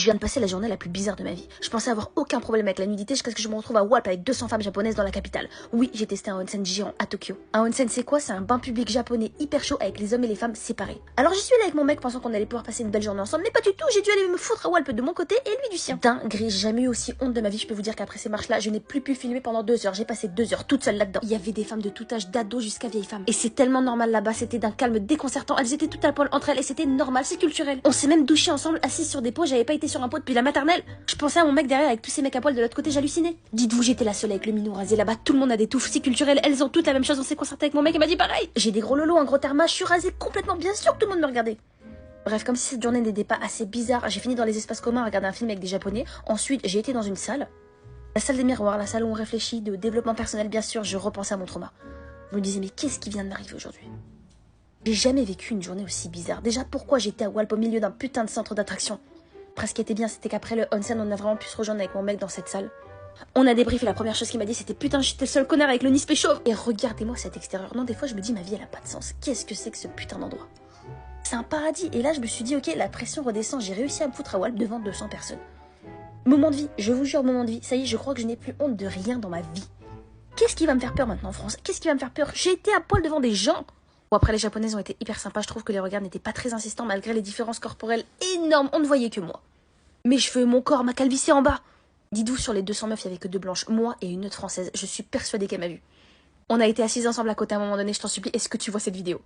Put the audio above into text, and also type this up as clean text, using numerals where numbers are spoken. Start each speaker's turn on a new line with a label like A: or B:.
A: Je viens de passer la journée la plus bizarre de ma vie. Je pensais avoir aucun problème avec la nudité jusqu'à ce que je me retrouve à Walp avec 200 femmes japonaises dans la capitale. Oui, j'ai testé un onsen géant à Tokyo. Un onsen c'est quoi? C'est un bain public japonais hyper chaud avec les hommes et les femmes séparés. Alors j'y suis allée avec mon mec pensant qu'on allait pouvoir passer une belle journée ensemble, mais pas du tout, j'ai dû aller me foutre à Walp de mon côté et lui du sien. Dinguerie, j'ai jamais eu aussi honte de ma vie, je peux vous dire qu'après ces marches-là, je n'ai plus pu filmer pendant 2 heures, j'ai passé 2 heures toute seule là-dedans. Il y avait des femmes de tout âge, d'ados jusqu'à vieilles femmes. Et c'est tellement normal là-bas, c'était d'un calme déconcertant, elles étaient toutes à poil entre elles et c'était normal, c'est culturel. On s'est même douché ensemble, assis sur des pots, j'avais pas été sur un pot depuis la maternelle. Je pensais à mon mec derrière avec tous ces mecs à poil de l'autre côté, j'hallucinais. Dites-vous, j'étais la seule avec le minou rasé là-bas, tout le monde a des touffes, c'est culturel, elles ont toutes la même chose, on s'est concerté avec mon mec, il m'a dit pareil. J'ai des gros lolos, un gros therma, je suis rasée complètement, bien sûr que tout le monde me regardait. Bref, comme si cette journée n'était pas assez bizarre, j'ai fini dans les espaces communs à regarder un film avec des japonais. Ensuite, j'ai été dans une salle. La salle des miroirs, la salle où on réfléchit, de développement personnel, bien sûr, je repensais à mon trauma. Je me disais, mais qu'est-ce qui vient de m'arriver aujourd'hui? J'ai jamais vécu une journée aussi bizarre. Déjà, pourquoi j'étais à Walp au milieu d'un putain de centre d'attraction? Après, ce qui était bien, c'était qu'après le onsen, on a vraiment pu se rejoindre avec mon mec dans cette salle. On a débriefé, la première chose qu'il m'a dit, c'était putain, j'étais le seul connard avec le nez chauve. Et regardez-moi cet extérieur. Non, des fois, je me dis, ma vie, elle a pas de sens. Qu'est-ce que c'est que ce putain d'endroit? C'est un paradis. Et là, je me suis dit, ok, la pression redescend. J'ai réussi à me foutre à Walp devant 200 personnes. Moment de vie, je vous jure, moment de vie. Ça y est, je crois que je n'ai plus honte de rien dans ma vie. Qu'est-ce qui va me faire peur maintenant en France? Qu'est-ce qui va me faire peur? J'ai été à poil devant des gens. Bon, après, les japonaises ont été hyper sympas. Je trouve que les regards n'étaient pas très insistants malgré les différences corporelles énormes. On ne voyait que moi. Mes cheveux, mon corps, ma calvitie en bas. Dites-vous, sur les 200 meufs, il n'y avait que 2 blanches. Moi et une autre française. Je suis persuadée qu'elle m'a vue. On a été assises ensemble à côté à un moment donné, je t'en supplie. Est-ce que tu vois cette vidéo?